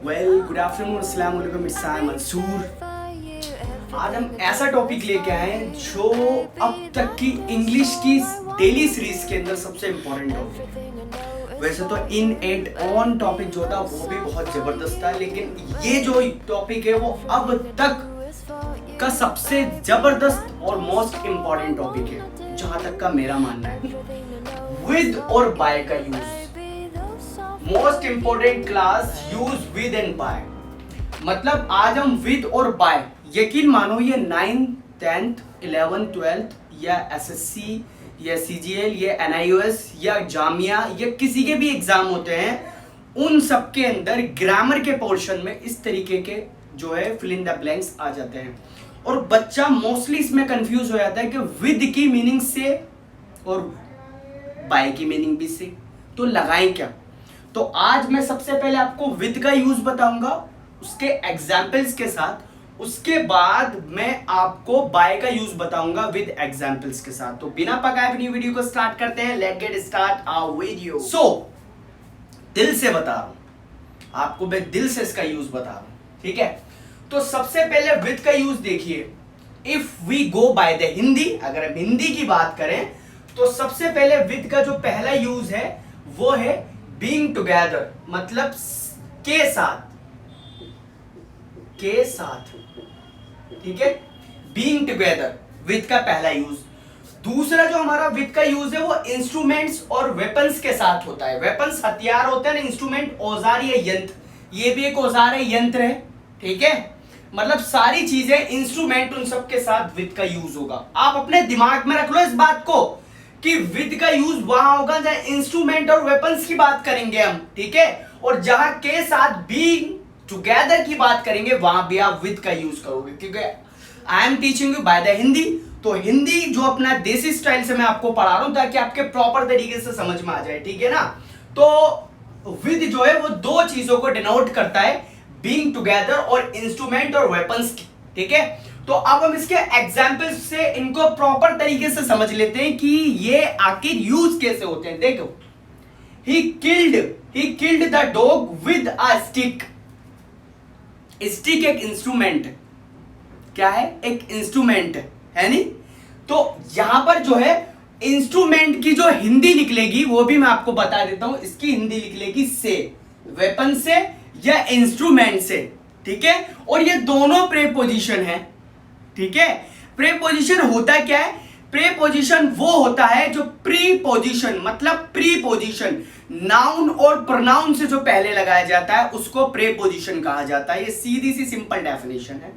Good afternoon, अस्सलाम वालेकुम, it's I Mansoor. आज हम ऐसा टॉपिक लेके आए हैं जो अब तक की इंग्लिश की डेली सीरीज के अंदर सबसे इम्पोर्टेंट टॉपिक। वैसे तो इन एंड ऑन टॉपिक जो था वो भी बहुत जबरदस्त था, लेकिन ये जो टॉपिक है वो अब तक का सबसे जबरदस्त और मोस्ट इम्पोर्टेंट टॉपिक है, जहां तक का मेरा मानना है। विद और बाय का use, most important class, use with and by. मतलब आज हम विद और बाय, यकीन मानो ये 9th 10th 11th 12th या एसएससी या सीजीएल या एनआईओएस या जामिया या किसी के भी एग्जाम होते हैं, उन सब के अंदर ग्रामर के पोर्शन में इस तरीके के जो है फिल इन द ब्लैंक्स आ जाते हैं। और बच्चा मोस्टली इसमें कंफ्यूज हो जाता है कि विद की मीनिंग से और बाय की मीनिंग भी से, तो लगाएं क्या। तो आज मैं सबसे पहले आपको विद का यूज बताऊंगा उसके एग्जाम्पल्स के साथ, उसके बाद मैं आपको बाय का यूज बताऊंगा विद एग्जाम्पल्स के साथ। तो बिना पकाए अपनी वीडियो को स्टार्ट करते हैं। Let's get start our video. So दिल से बता रहा हूं आपको, मैं दिल से इसका यूज बता रहा हूं, ठीक है। तो सबसे पहले विद का यूज देखिए। If we go by the Hindi, अगर हम हिंदी की बात करें तो सबसे पहले विद का जो पहला यूज है वो है बीइंग टुगेदर, मतलब के साथ, के साथ, ठीक है। बीइंग टुगेदर विद का पहला यूज। दूसरा जो हमारा विद का यूज है वो इंस्ट्रूमेंट्स और वेपन्स के साथ होता है। वेपन्स हथियार होते हैं ना, इंस्ट्रूमेंट औजार या यंत्र, ये भी एक औजार है, यंत्र है, ठीक है। मतलब सारी चीजें इंस्ट्रूमेंट, उन सब के साथ विद का यूज होगा। आप अपने दिमाग में रख लो इस बात को कि विद का यूज वहां होगा जहां इंस्ट्रूमेंट और वेपन्स की बात करेंगे हम, ठीक है। और जहां के साथ बीइंग टुगेदर की बात करेंगे वहां भी आप विद का यूज करोगे, क्योंकि I am teaching you bye the Hindi. तो हिंदी जो अपना देसी स्टाइल से मैं आपको पढ़ा रहा हूं ताकि आपके प्रॉपर तरीके से समझ में आ जाए, ठीक है ना। तो विद जो है वो दो चीजों को डिनोट करता है, बीइंग टुगेदर और इंस्ट्रूमेंट और वेपन्स की, ठीक है। तो अब हम इसके एग्जाम्पल्स से इनको प्रॉपर तरीके से समझ लेते हैं कि ये आखिर यूज कैसे होते हैं। देखो, he killed the dog with a stick। Stick एक इंस्ट्रूमेंट, क्या है, एक इंस्ट्रूमेंट है नहीं। तो यहां पर जो है इंस्ट्रूमेंट की जो हिंदी निकलेगी वो भी मैं आपको बता देता हूं। इसकी हिंदी निकलेगी से, वेपन से या इंस्ट्रूमेंट से, ठीक है। और ये दोनों प्रेपोजिशन है, ठीक है। प्रेपोजिशन होता क्या है? प्रेपोजिशन वो होता है जो प्रीपोजिशन, मतलब प्रीपोजिशन नाउन और प्रोनाउन से जो पहले लगाया जाता है उसको प्रेपोजिशन कहा जाता है। ये सीधी सी सिंपल डेफिनेशन है।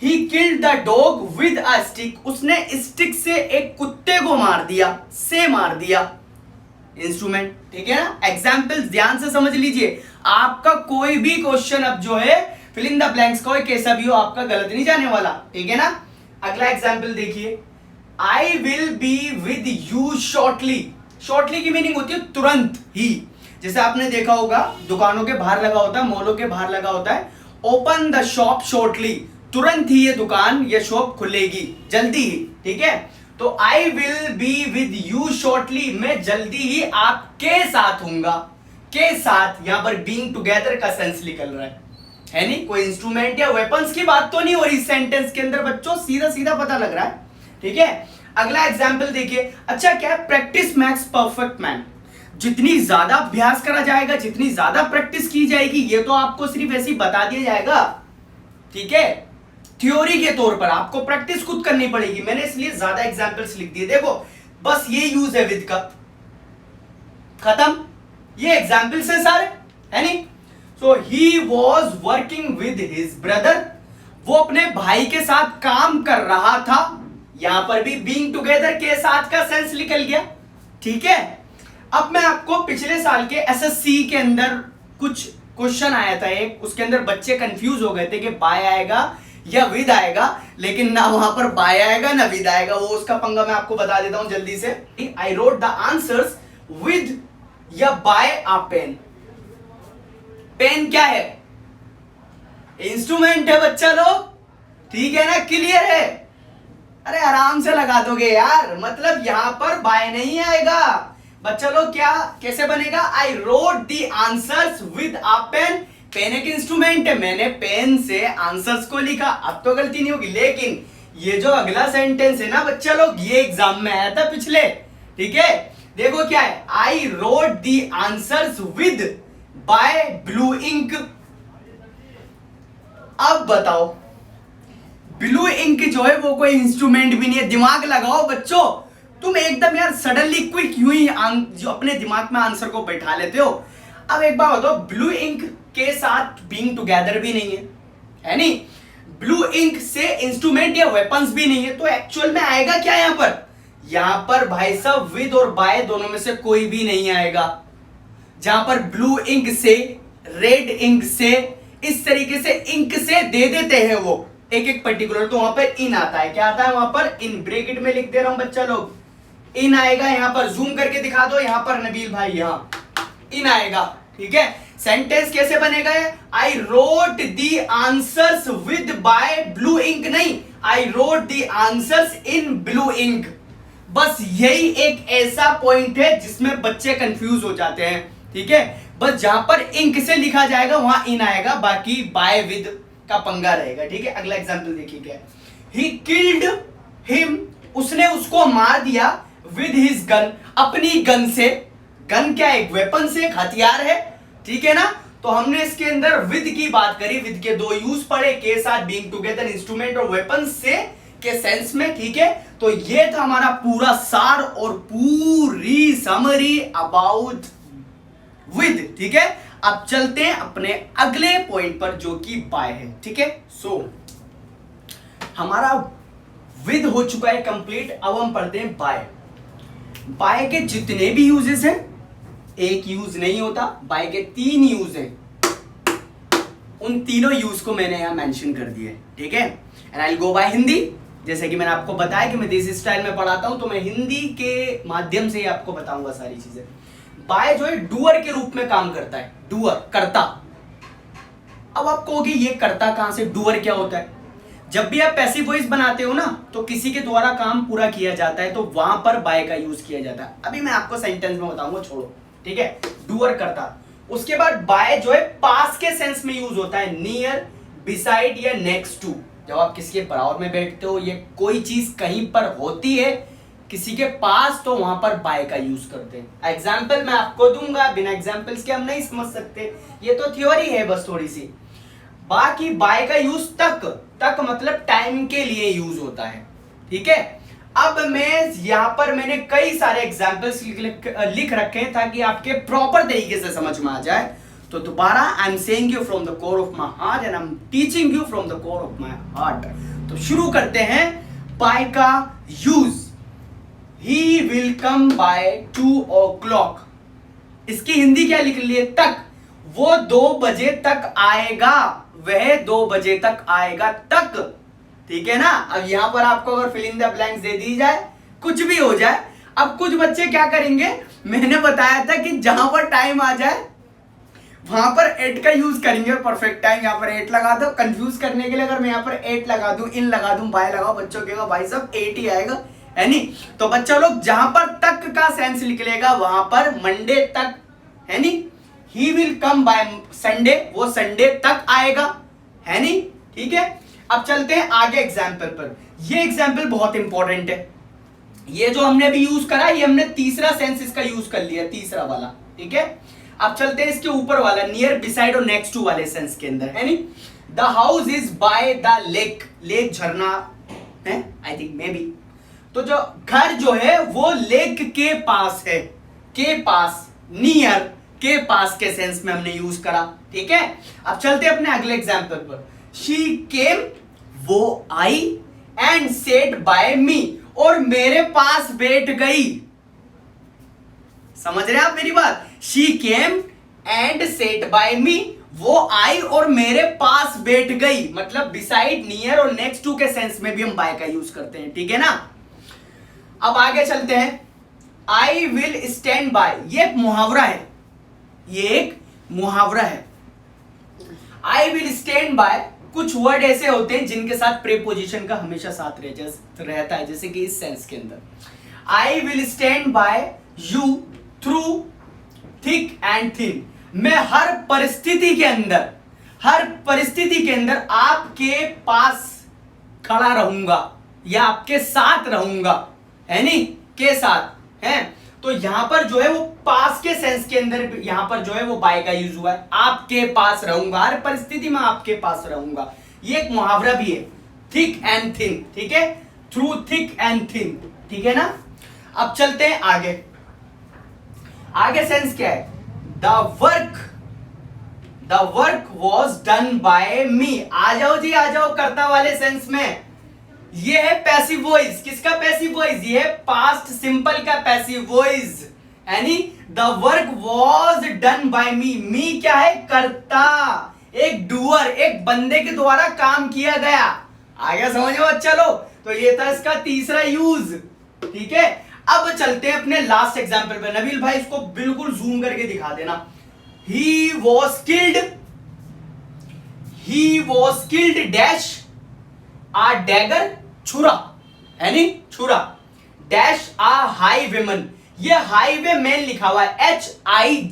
He killed the dog with a stick, उसने स्टिक से एक कुत्ते को मार दिया, से मार दिया, इंस्ट्रूमेंट, ठीक है ना। एग्जाम्पल्स ध्यान से समझ लीजिए। आपका कोई भी क्वेश्चन अब जो है फिल इन द ब्लैंक्स कोई कैसा भी हो आपका गलत नहीं जाने वाला, ठीक है ना। अगला एग्जाम्पल देखिए, I will be with you shortly. Shortly की मीनिंग होती है तुरंत ही। जैसे आपने देखा होगा दुकानों के बाहर लगा होता है, मॉलों के बाहर लगा होता है, ओपन द शॉप शॉर्टली, तुरंत ही ये दुकान या शॉप खुलेगी, जल्दी ही, ठीक है। तो I will be with you shortly, मैं जल्दी ही आपके साथ हूंगा। के साथ, यहां पर बीइंग टुगेदर का सेंस निकल रहा है नहीं। कोई इंस्ट्रूमेंट या वेपन्स की बात तो नहीं हो रही सेंटेंस के अंदर बच्चों, सीधा सीधा पता लग रहा है, ठीक है। अगला एग्जाम्पल देखिए। अच्छा, क्या है? Practice max perfect man. जितनी ज्यादा अभ्यास करा जाएगा, जितनी ज्यादा प्रैक्टिस की जाएगी, ये तो आपको सिर्फ ऐसे ही बता दिया जाएगा, ठीक है। थ्योरी के तौर पर आपको प्रैक्टिस खुद करनी पड़ेगी। मैंने इसलिए ज्यादा एग्जाम्पल्स लिख दिए। देखो, बस ये यूज है विद का, खत्म। ये एग्जाम्पल्स है सारे, है नहीं। So he was working with his brother, वो अपने भाई के साथ काम कर रहा था। यहां पर भी बीइंग टुगेदर के साथ का सेंस निकल गया, ठीक है। अब मैं आपको पिछले साल के एसएससी के अंदर कुछ क्वेश्चन आया था एक, उसके अंदर बच्चे कंफ्यूज हो गए थे कि बाय आएगा या विद आएगा, लेकिन ना वहां पर बाय आएगा ना विद आएगा। वो उसका पंगा मैं आपको बता देता हूं जल्दी से। I wrote the answers with या बाय अ पेन। पेन क्या है? इंस्ट्रूमेंट है बच्चा लोग, ठीक है ना, क्लियर है। अरे आराम से लगा दोगे यार, मतलब यहां पर बाय नहीं आएगा बच्चा लोग। क्या कैसे बनेगा? I wrote the answers with a pen pen एक इंस्ट्रूमेंट है, मैंने पेन से आंसर्स को लिखा, अब तो गलती नहीं होगी। लेकिन ये जो अगला सेंटेंस है ना बच्चा लोग, ये एग्जाम में आया था पिछले, ठीक है। देखो क्या है, I wrote the answers with by blue ink. अब बताओ, ब्लू इंक जो है वो कोई इंस्ट्रूमेंट भी नहीं है। दिमाग लगाओ बच्चों, तुम एकदम यार सडनली क्विक यूं ही जो अपने दिमाग में आंसर को बैठा लेते हो। अब एक बात बताओ, ब्लू इंक के साथ बीइंग टुगेदर भी नहीं है नहीं, ब्लू इंक से इंस्ट्रूमेंट या वेपन्स भी नहीं है, तो एक्चुअल में आएगा क्या यहां पर? यहां पर भाई साहब विद और बाय दोनों में से कोई भी नहीं आएगा। जहां पर ब्लू इंक से, रेड इंक से, इस तरीके से इंक से दे देते हैं वो एक एक पर्टिकुलर, तो वहां पर इन आता है। क्या आता है वहां पर? इन। ब्रैकेट में लिख दे रहा हूं बच्चा लोग, इन आएगा। यहां पर जूम करके दिखा दो, यहां पर नबील भाई, यहां इन आएगा, ठीक है। सेंटेंस कैसे बनेगा? I wrote the answers with by blue ink, नहीं, I wrote the answers in blue ink. बस यही एक ऐसा पॉइंट है जिसमें बच्चे कंफ्यूज हो जाते हैं, ठीक है। बस जहां पर इंक से लिखा जाएगा वहां इन आएगा, बाकी बाय विद का पंगा रहेगा, ठीक है। अगला एग्जांपल देखिए क्या है। ही किल्ड हिम, उसने उसको मार दिया, विद हिज गन, अपनी गन से। गन क्या है? एक वेपन से, एक हथियार है, ठीक है ना। तो हमने इसके अंदर विद की बात करी, विद के दो यूज पढ़े, के साथ बीइंग टुगेदर, इंस्ट्रूमेंट और वेपन से के सेंस में, ठीक है। तो ये था हमारा पूरा सार और पूरी समरी अबाउट विद, ठीक है। अब चलते हैं अपने अगले पॉइंट पर जो कि बाय है, ठीक है। सो हमारा विद हो चुका है कंप्लीट, अब हम पढ़ते हैं बाय। बाय के जितने भी यूजेस हैं, एक यूज नहीं होता, बाय के 3 यूज हैं। उन तीनों यूज को मैंने यहां मेंशन कर दिया है, ठीक है। And I will go by Hindi. जैसे कि मैंने आपको बताया कि मैं देसी स्टाइल में पढ़ाता हूं, तो मैं हिंदी के माध्यम से ही आपको बताऊंगा सारी चीजें। बाय जो है डूअर के रूप में काम करता है, डूअर, कर्ता। अब आप कहोगे ये कर्ता कहां से, डूअर क्या होता है? जब भी आप पैसिव वॉइस बनाते हो ना, तो किसी के द्वारा काम पूरा किया जाता है, तो वहां पर बाय का यूज किया जाता है। अभी मैं आपको सेंटेंस में बताऊंगा, छोड़ो, ठीक है। डूअर करता। उसके बाद बाय जो है पास के सेंस में यूज होता है, नियर, बिसाइड या नेक्स्ट टू। जब आप किसी के बराबर में बैठते हो, ये कोई चीज कहीं पर होती है किसी के पास, तो वहां पर बाय का यूज करते हैं। एग्जाम्पल मैं आपको दूंगा, बिना एग्जाम्पल्स के हम नहीं समझ सकते, ये तो थ्योरी है बस थोड़ी सी। बाकी बाय का यूज तक मतलब टाइम के लिए यूज होता है, ठीक है। अब मैं यहां पर मैंने कई सारे एग्जांपल्स लिख रखे हैं ताकि आपके प्रॉपर तरीके से समझ में आ जाए। तो दोबारा I am saying you from the core of my heart and I am teaching you from the core of my heart. तो शुरू करते हैं बाय का use. He will come by 2 o'clock। इसकी हिंदी क्या लिख लिए? तक। वो 2 बजे तक आएगा, वह 2 बजे तक आएगा, तक, ठीक है ना। अब यहां पर आपको अगर फिल इन द ब्लैंक्स दे दी जाए, कुछ भी हो जाए। अब कुछ बच्चे क्या करेंगे, मैंने बताया था कि जहां पर टाइम आ जाए वहां पर एट का यूज करेंगे, परफेक्ट टाइम यहां पर 8 लगा दो। कंफ्यूज करने के लिए अगर मैं यहां पर 8 लगा दूं, इन लगा दूं, बाय लगाओ, बच्चों के भाई सब 8 ही आएगा, है नहीं। तो बच्चा लोग जहां पर तक का सेंस निकलेगा वहां पर मंडे तक, है नहीं। He will come by Sunday, वो संडे तक आएगा, है नहीं, ठीक है। अब चलते हैं आगे एग्जाम्पल पर। ये एग्जाम्पल बहुत इंपॉर्टेंट है। ये जो हमने भी यूज करा, ये हमने तीसरा सेंस इसका यूज कर लिया, तीसरा वाला, ठीक है। अब चलते हैं इसके ऊपर वाला, नियर, बिसाइड और नेक्स्ट टू वाले सेंस के अंदर, है नहीं। The house is by the lake, lake झरना है, आई थिंक मे बी। तो जो घर जो है वो लेक के पास है, के पास, नियर, के पास के सेंस में हमने यूज करा, ठीक है। अब चलते हैं अपने अगले एग्जाम्पल पर। शी केम, वो आई, एंड सेट बाय मी, और मेरे पास बैठ गई। समझ रहे हैं आप मेरी बात? She came and sat by me, वो आई और मेरे पास बैठ गई, मतलब बिसाइड, नियर और नेक्स्ट टू के सेंस में भी हम बाय का यूज करते हैं, ठीक है ना। अब आगे चलते हैं। आई विल स्टैंड बाय, ये एक मुहावरा है, ये एक मुहावरा है। आई विल स्टैंड बाय, कुछ वर्ड ऐसे होते हैं जिनके साथ प्रीपोजिशन का हमेशा साथ रहता है, जैसे कि इस सेंस के अंदर I will stand by you through thick and thin. मैं हर परिस्थिति के अंदर हर परिस्थिति के अंदर आपके पास खड़ा रहूंगा या आपके साथ रहूंगा, है नी, के साथ है। तो यहां पर जो है वो पास के सेंस के अंदर यहां पर जो है वो बाय का यूज हुआ है, आपके पास रहूंगा, हर परिस्थिति में आपके पास रहूंगा। ये एक मुहावरा भी है, थिक एंड थिन, ठीक है, थ्रू थिक एंड थिन, ठीक है ना। अब चलते हैं आगे। आगे सेंस क्या है, the work was done by me. आ जाओ जी, आ जाओ कर्ता वाले सेंस में। ये है पैसिव वॉइस। किसका पैसिव वॉइस, ये है पास्ट सिंपल का पैसिव वॉइस, यानी the work was done by me. Me क्या है, कर्ता, एक डूअर, एक बंदे के द्वारा काम किया गया। आ गया समझ में, चलो। तो ये था इसका तीसरा यूज, ठीक है। अब चलते हैं अपने लास्ट एग्जाम्पल पे। नबील भाई इसको बिल्कुल जूम करके दिखा देना। He was killed dash a dagger, छुरा, है नी, छुरा, डैश आ हाईवेमैन। ये हाईवे मैन लिखा हुआ है, HIGHWAYMAN,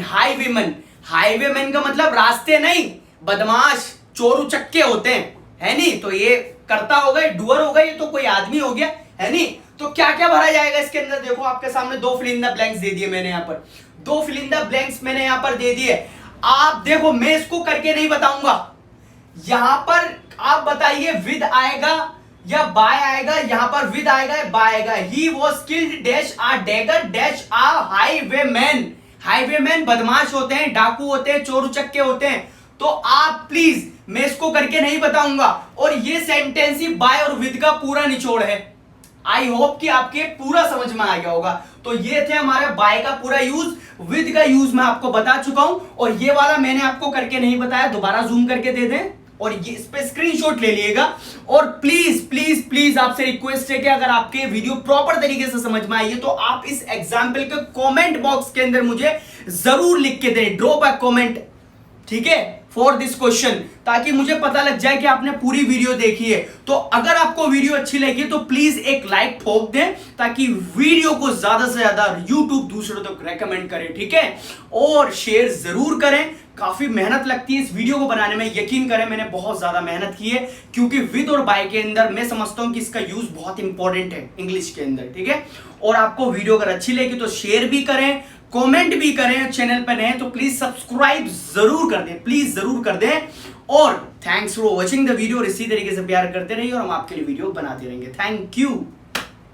हाईवेमैन। हाईवेमैन का मतलब रास्ते नहीं, बदमाश, चोर उचक्के होते हैं, है नी। तो ये करता होगा, डुअर होगा, ये तो कोई आदमी हो गया, है नी। तो क्या क्या भरा जाएगा इसके अंदर, देखो आपके सामने दो फिल इन द ब्लैंक्स दे दिए मैंने यहाँ पर, दो फिल इन द ब्लैंक्स मैंने यहाँ पर दे दिए। आप देखो, मैं इसको करके नहीं बताऊंगा, यहां पर आप बताइए विद आएगा या बाय आएगा। यहां पर विद आएगा या बाय आएगा। He was killed dash a dagger dash a highwayman. Highwayman बदमाश होते हैं, डाकू होते हैं, चोर उचक्के होते हैं। तो आप प्लीज, मैं इसको करके नहीं बताऊंगा। और ये सेंटेंस ही बाय और विद का पूरा निचोड़ है। आई होप कि आपके पूरा समझ में आ गया होगा। तो ये थे हमारे बाय का पूरा यूज, विद का यूज मैं आपको बता चुका हूं। और ये वाला मैंने आपको करके नहीं बताया, दोबारा जूम करके दे दें और ये इस पे स्क्रीनशॉट ले लीजिएगा। और प्लीज प्लीज प्लीज आपसे रिक्वेस्ट है कि अगर आपके वीडियो प्रॉपर तरीके से समझ में आई है तो आप इस एग्जाम्पल के कमेंट बॉक्स के अंदर मुझे जरूर लिख के दें, ड्रॉप अ कमेंट, ठीक है, फॉर दिस क्वेश्चन, ताकि मुझे पता लग जाए कि आपने पूरी वीडियो देखी है। तो अगर आपको वीडियो अच्छी लगी तो प्लीज एक लाइक ठोक दें, ताकि वीडियो को ज्यादा से ज्यादा यूट्यूब दूसरों तक रेकमेंड करे, ठीक है। और शेयर जरूर करें, काफी मेहनत लगती है इस वीडियो को बनाने में, यकीन करें मैंने बहुत ज्यादा मेहनत की है, क्योंकि विद और बाय के अंदर मैं समझता हूं कि इसका यूज बहुत इंपॉर्टेंट है इंग्लिश के अंदर, ठीक है। और आपको वीडियो अगर अच्छी लगी तो शेयर भी करें, कमेंट भी करें। चैनल पर नए तो प्लीज सब्सक्राइब जरूर कर दें, प्लीज जरूर कर दें। और thanks for watching the video. और इसी तरीके से प्यार करते रहिए और हम आपके लिए वीडियो बनाते रहेंगे। Thank you.